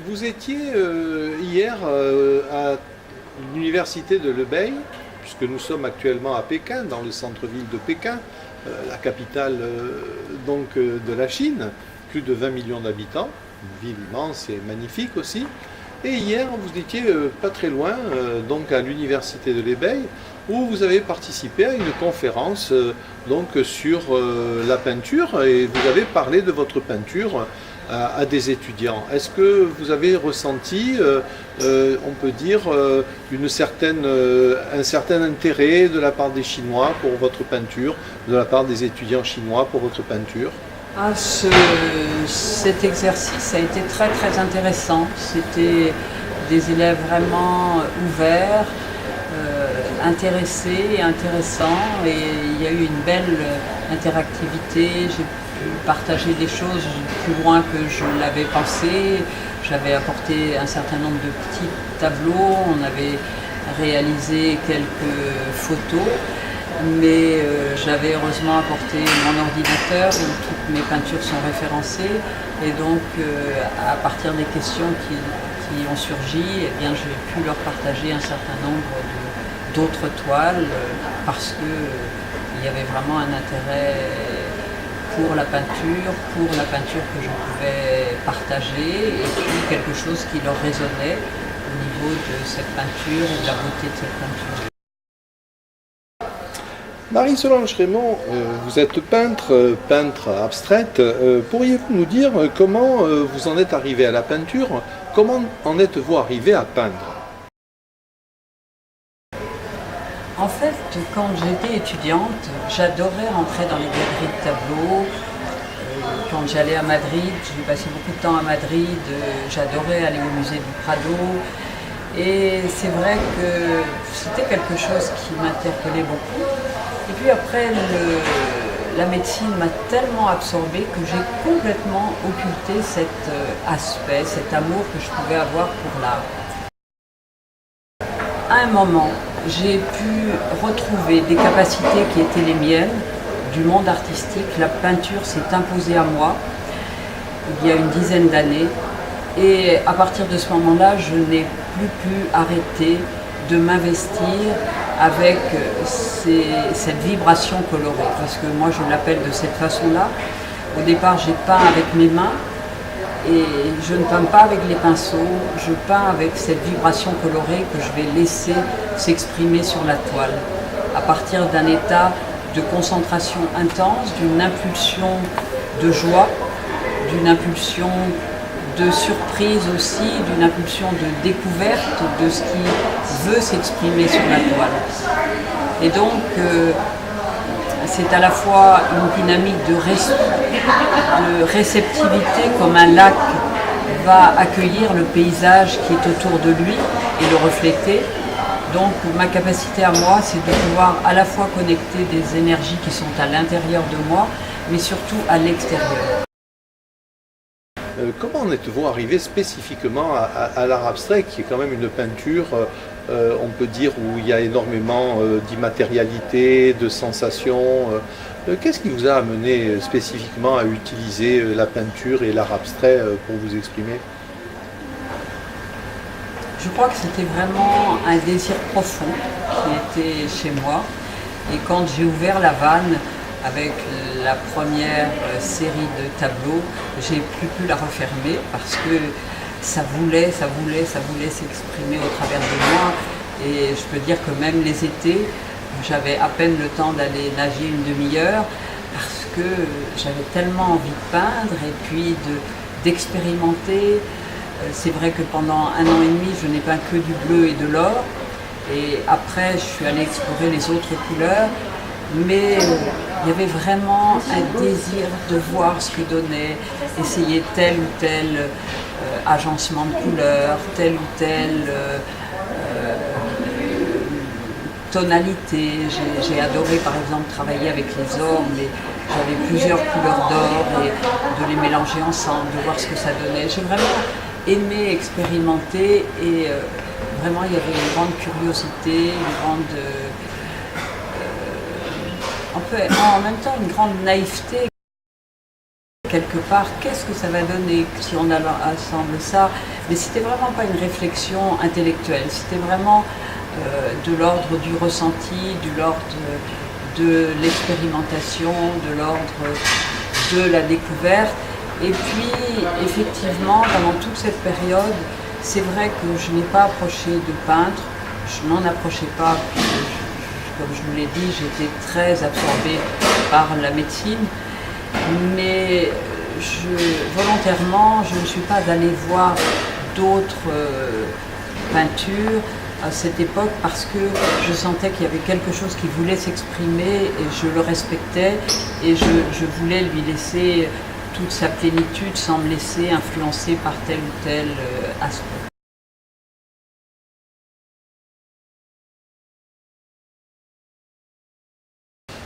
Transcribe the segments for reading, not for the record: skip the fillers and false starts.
Vous étiez hier à l'université de Lebeye, puisque nous sommes actuellement à Pékin, dans le centre-ville de Pékin, la capitale de la Chine, plus de 20 millions d'habitants, une ville immense et magnifique aussi. Et hier, vous étiez pas très loin, donc à l'université de Lebeye, où vous avez participé à une conférence sur la peinture et vous avez parlé de votre peinture à des étudiants. Est-ce que vous avez ressenti, on peut dire, un certain intérêt de la part des Chinois pour votre peinture, de la part des étudiants chinois pour votre peinture? Cet exercice a été très très intéressant. C'était des élèves vraiment ouverts, intéressés et intéressants, et il y a eu une belle interactivité. J'ai pu partager des choses plus loin que je l'avais pensé. J'avais apporté un certain nombre de petits tableaux, on avait réalisé quelques photos, mais j'avais heureusement apporté mon ordinateur où toutes mes peintures sont référencées, et donc à partir des questions qui ont surgi, eh bien, j'ai pu leur partager un certain nombre d'autres toiles parce qu'il y avait vraiment un intérêt pour la peinture que je pouvais partager, et puis quelque chose qui leur résonnait au niveau de cette peinture et de la beauté de cette peinture. Marie-Solange Raymond, vous êtes peintre abstraite. Pourriez-vous nous dire comment vous en êtes arrivée à la peinture? Comment en êtes-vous arrivée à peindre? En fait, quand j'étais étudiante, j'adorais rentrer dans les galeries de tableaux. Quand j'allais à Madrid, j'ai passé beaucoup de temps à Madrid, j'adorais aller au musée du Prado. Et c'est vrai que c'était quelque chose qui m'interpellait beaucoup. Et puis après, la médecine m'a tellement absorbée que j'ai complètement occulté cet aspect, cet amour que je pouvais avoir pour l'art. À un moment, j'ai pu retrouver des capacités qui étaient les miennes, du monde artistique. La peinture s'est imposée à moi il y a une dizaine d'années. Et à partir de ce moment-là, je n'ai plus pu arrêter de m'investir avec cette vibration colorée. Parce que moi, je l'appelle de cette façon-là. Au départ, j'ai peint avec mes mains. Et je ne peins pas avec les pinceaux, je peins avec cette vibration colorée que je vais laisser s'exprimer sur la toile. À partir d'un état de concentration intense, d'une impulsion de joie, d'une impulsion de surprise aussi, d'une impulsion de découverte de ce qui veut s'exprimer sur la toile. Et donc, c'est à la fois une dynamique de réceptivité, comme un lac va accueillir le paysage qui est autour de lui et le refléter. Donc ma capacité à moi, c'est de pouvoir à la fois connecter des énergies qui sont à l'intérieur de moi, mais surtout à l'extérieur. Comment en êtes-vous arrivé spécifiquement à l'art abstrait, qui est quand même une peinture, on peut dire, où il y a énormément d'immatérialité, de sensations. Qu'est-ce qui vous a amené spécifiquement à utiliser la peinture et l'art abstrait pour vous exprimer? Je crois que c'était vraiment un désir profond qui était chez moi. Et quand j'ai ouvert la vanne avec la première série de tableaux, j'ai plus pu la refermer parce que ça voulait s'exprimer au travers de moi. Et je peux dire que même les étés, j'avais à peine le temps d'aller nager une demi-heure parce que j'avais tellement envie de peindre et puis d'expérimenter. C'est vrai que pendant 1 an et demi, je n'ai peint que du bleu et de l'or. Et après, je suis allée explorer les autres couleurs. Mais il y avait vraiment un désir de voir ce que donnait, essayer tel ou tel agencement de couleurs, telle ou telle tonalité. J'ai adoré par exemple travailler avec les ors, mais j'avais plusieurs couleurs d'or et de les mélanger ensemble, de voir ce que ça donnait. J'ai vraiment aimé expérimenter et vraiment il y avait une grande curiosité, une grande... en même temps une grande naïveté quelque part, qu'est-ce que ça va donner si on assemble ça? Mais c'était vraiment pas une réflexion intellectuelle, c'était vraiment de l'ordre du ressenti, de l'ordre de l'expérimentation, de l'ordre de la découverte. Et puis, effectivement, pendant toute cette période, c'est vrai que je n'ai pas approché de peintre, je n'en approchais pas, comme je vous l'ai dit, j'étais très absorbée par la médecine, mais volontairement, je ne suis pas allée voir d'autres peintures à cette époque parce que je sentais qu'il y avait quelque chose qui voulait s'exprimer et je le respectais et je voulais lui laisser toute sa plénitude sans me laisser influencer par tel ou tel aspect.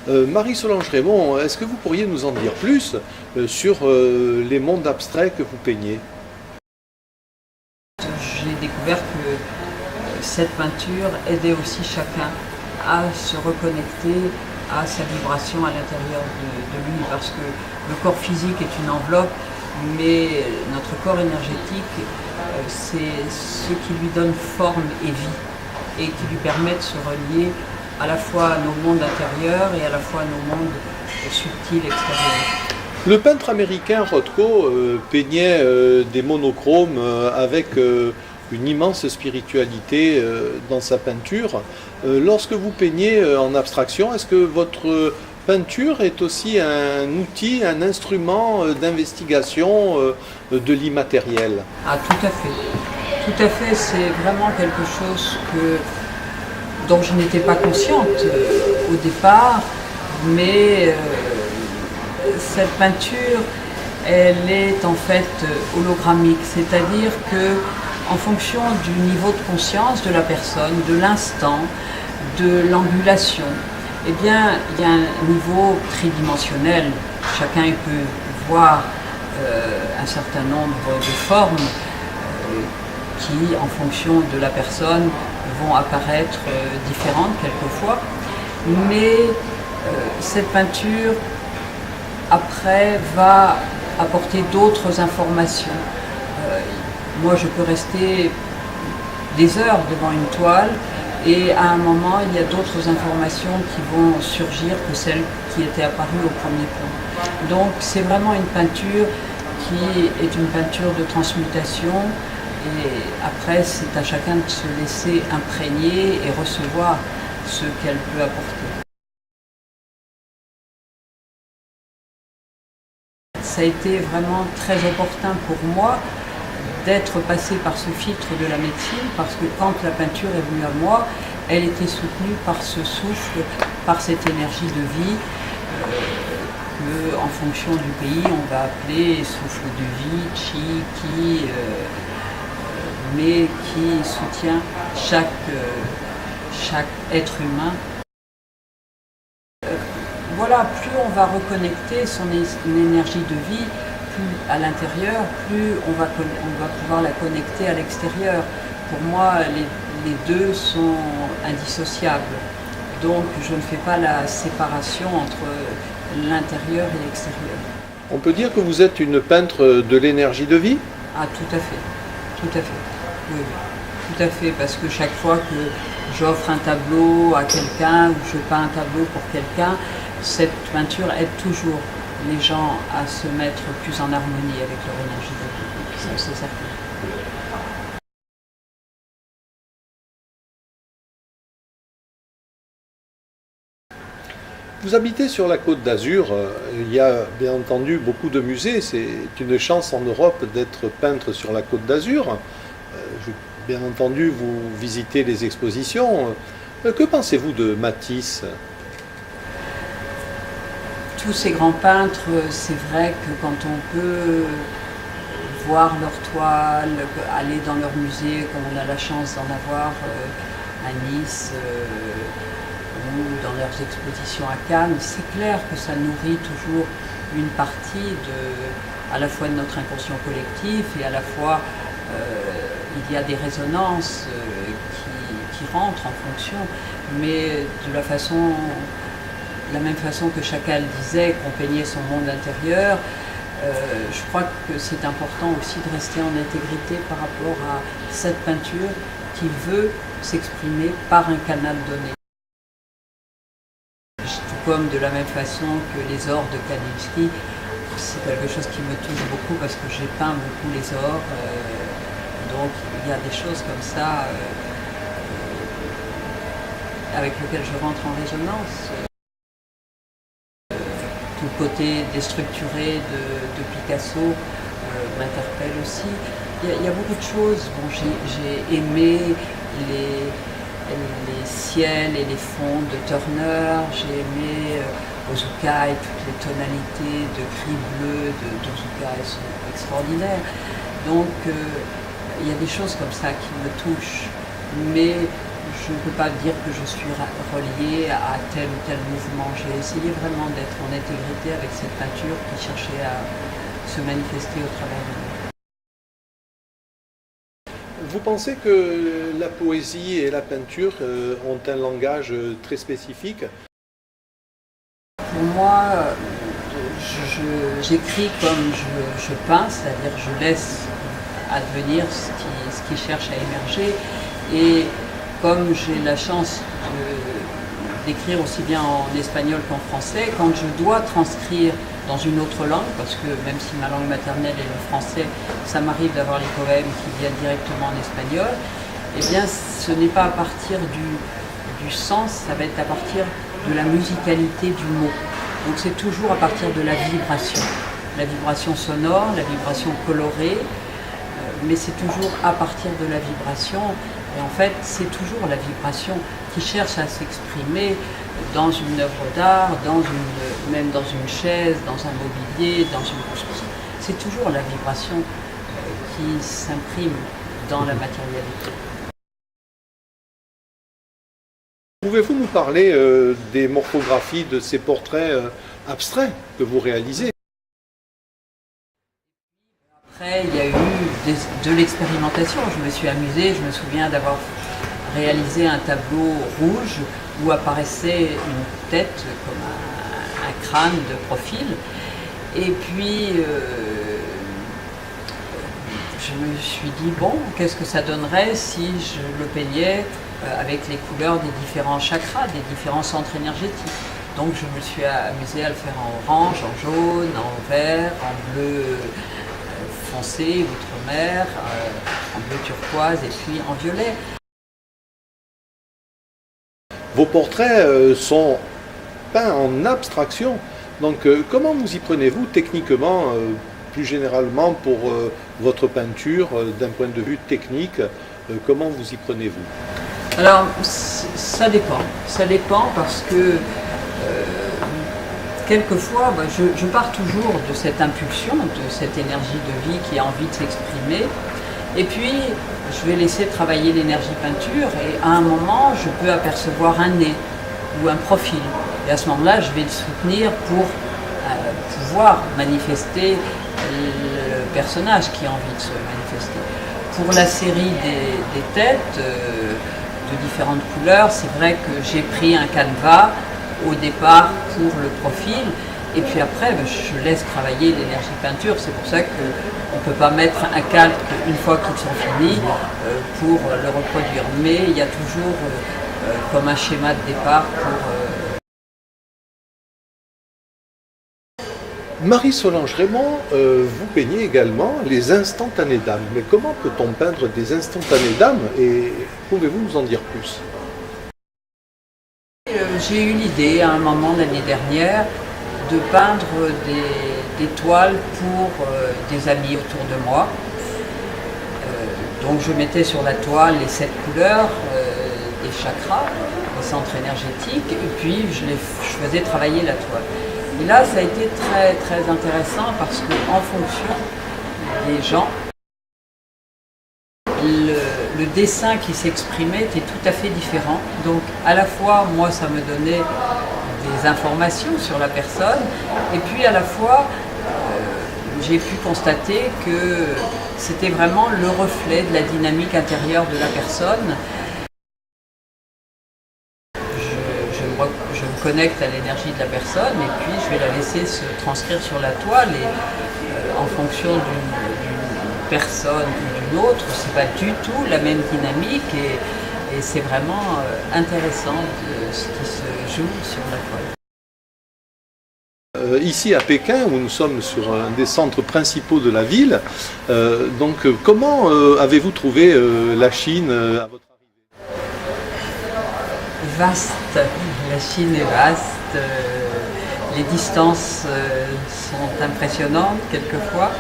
Marie-Solange Raymond, est-ce que vous pourriez nous en dire plus sur les mondes abstraits que vous peignez? J'ai découvert que cette peinture aidait aussi chacun à se reconnecter à sa vibration à l'intérieur de lui, parce que le corps physique est une enveloppe, mais notre corps énergétique, c'est ce qui lui donne forme et vie, et qui lui permet de se relier à la fois à nos mondes intérieurs et à la fois à nos mondes subtils extérieurs. Le peintre américain Rothko peignait des monochromes avec une immense spiritualité dans sa peinture. Lorsque vous peignez en abstraction, est-ce que votre peinture est aussi un outil, un instrument d'investigation de l'immatériel? Ah, tout à fait. Tout à fait, c'est vraiment quelque chose dont je n'étais pas consciente au départ, mais cette peinture, elle est en fait hologrammique, c'est-à-dire que en fonction du niveau de conscience de la personne, de l'instant, de l'angulation, eh bien, il y a un niveau tridimensionnel. Chacun peut voir un certain nombre de formes qui, en fonction de la personne, vont apparaître différentes quelquefois. Mais cette peinture, après, va apporter d'autres informations. Moi, je peux rester des heures devant une toile et à un moment, il y a d'autres informations qui vont surgir que celles qui étaient apparues au premier plan. Donc, c'est vraiment une peinture qui est une peinture de transmutation et après, c'est à chacun de se laisser imprégner et recevoir ce qu'elle peut apporter. Ça a été vraiment très opportun pour moi d'être passée par ce filtre de la médecine, parce que quand la peinture est venue à moi, elle était soutenue par ce souffle, par cette énergie de vie que, en fonction du pays, on va appeler souffle de vie, chi, ki, mais qui soutient chaque être humain. Voilà, plus on va reconnecter son énergie de vie, plus à l'intérieur, plus on va pouvoir la connecter à l'extérieur. Pour moi, les deux sont indissociables. Donc je ne fais pas la séparation entre l'intérieur et l'extérieur. On peut dire que vous êtes une peintre de l'énergie de vie? Ah, tout à fait. Tout à fait. Oui, oui. Tout à fait, parce que chaque fois que j'offre un tableau à quelqu'un ou je peins un tableau pour quelqu'un, cette peinture aide toujours les gens à se mettre plus en harmonie avec leur énergie de vie. Ça, c'est certain. Vous habitez sur la Côte d'Azur, il y a bien entendu beaucoup de musées, c'est une chance en Europe d'être peintre sur la Côte d'Azur. Bien entendu, vous visitez les expositions. Que pensez-vous de Matisse? Tous ces grands peintres, c'est vrai que quand on peut voir leurs toiles, aller dans leur musée, comme on a la chance d'en avoir à Nice, ou dans leurs expositions à Cannes, c'est clair que ça nourrit toujours une partie à la fois de notre inconscient collectif et à la fois il y a des résonances qui rentrent en fonction, mais de la même façon que Chagall disait qu'on peignait son monde intérieur, Je crois que c'est important aussi de rester en intégrité par rapport à cette peinture qui veut s'exprimer par un canal donné. Tout comme de la même façon que les ors de Kandinsky, c'est quelque chose qui me touche beaucoup parce que j'ai peint beaucoup les ors. Donc il y a des choses comme ça avec lesquelles je rentre en résonance. Tout le côté déstructuré de Picasso m'interpelle aussi. Il y a beaucoup de choses. Bon, j'ai aimé les ciels et les fonds de Turner, j'ai aimé Ozouka et toutes les tonalités de gris bleu d'Ozouka, elles sont extraordinaires. Donc il y a des choses comme ça qui me touchent, mais je ne peux pas dire que je suis reliée à tel ou tel mouvement. J'ai essayé vraiment d'être en intégrité avec cette peinture qui cherchait à se manifester au travers de moi. Vous pensez que la poésie et la peinture ont un langage très spécifique? Pour moi, j'écris comme je peins, c'est-à-dire je laisse advenir ce qui cherche à émerger. Et comme j'ai la chance d'écrire aussi bien en espagnol qu'en français, quand je dois transcrire dans une autre langue, parce que même si ma langue maternelle est le français, ça m'arrive d'avoir les poèmes qui viennent directement en espagnol, eh bien ce n'est pas à partir du sens, ça va être à partir de la musicalité du mot. Donc c'est toujours à partir de la vibration sonore, la vibration colorée, mais c'est toujours à partir de la vibration. Et en fait, c'est toujours la vibration qui cherche à s'exprimer dans une œuvre d'art, même dans une chaise, dans un mobilier, dans une construction. C'est toujours la vibration qui s'imprime dans la matérialité. Pouvez-vous nous parler des morphographies de ces portraits abstraits que vous réalisez? Après, il y a eu de l'expérimentation. Je me suis amusée, je me souviens d'avoir réalisé un tableau rouge où apparaissait une tête comme un crâne de profil. Et puis, je me suis dit, bon, qu'est-ce que ça donnerait si je le peignais avec les couleurs des différents chakras, des différents centres énergétiques. Donc je me suis amusée à le faire en orange, en jaune, en vert, en bleu foncé, outre-mer, en bleu turquoise et puis en violet. Vos portraits sont peints en abstraction. Donc comment vous y prenez-vous techniquement, plus généralement pour votre peinture, d'un point de vue technique, comment vous y prenez-vous? Alors ça dépend. Ça dépend parce que quelquefois, je pars toujours de cette impulsion, de cette énergie de vie qui a envie de s'exprimer. Et puis, je vais laisser travailler l'énergie peinture et à un moment, je peux apercevoir un nez ou un profil. Et à ce moment-là, je vais le soutenir pour pouvoir manifester le personnage qui a envie de se manifester. Pour la série des têtes de différentes couleurs, c'est vrai que j'ai pris un canevas au départ pour le profil et puis après je laisse travailler l'énergie peinture. C'est pour ça qu'on ne peut pas mettre un calque une fois qu'ils sont finis pour le reproduire, mais il y a toujours comme un schéma de départ pour... Marie-Solange Raymond, vous peignez également les instantanés d'âme. Mais comment peut-on peindre des instantanés d'âme et pouvez-vous nous en dire plus? J'ai eu l'idée à un moment l'année dernière de peindre des toiles pour des amis autour de moi. Donc je mettais sur la toile les 7 couleurs des chakras, les centres énergétiques, et puis je faisais travailler la toile. Et là, ça a été très très intéressant parce qu'en fonction des gens, le dessin qui s'exprimait était tout à fait différent. Donc à la fois, moi, ça me donnait des informations sur la personne, et puis à la fois, j'ai pu constater que c'était vraiment le reflet de la dynamique intérieure de la personne. Je me connecte à l'énergie de la personne et puis je vais la laisser se transcrire sur la toile et en fonction d'une personne ou d'une autre. C'est pas du tout la même dynamique et c'est vraiment intéressant ce qui se joue sur la toile. Ici à Pékin, où nous sommes sur un des centres principaux de la ville, comment avez-vous trouvé la Chine à votre arrivée? Vaste, la Chine est vaste, les distances sont impressionnantes quelquefois.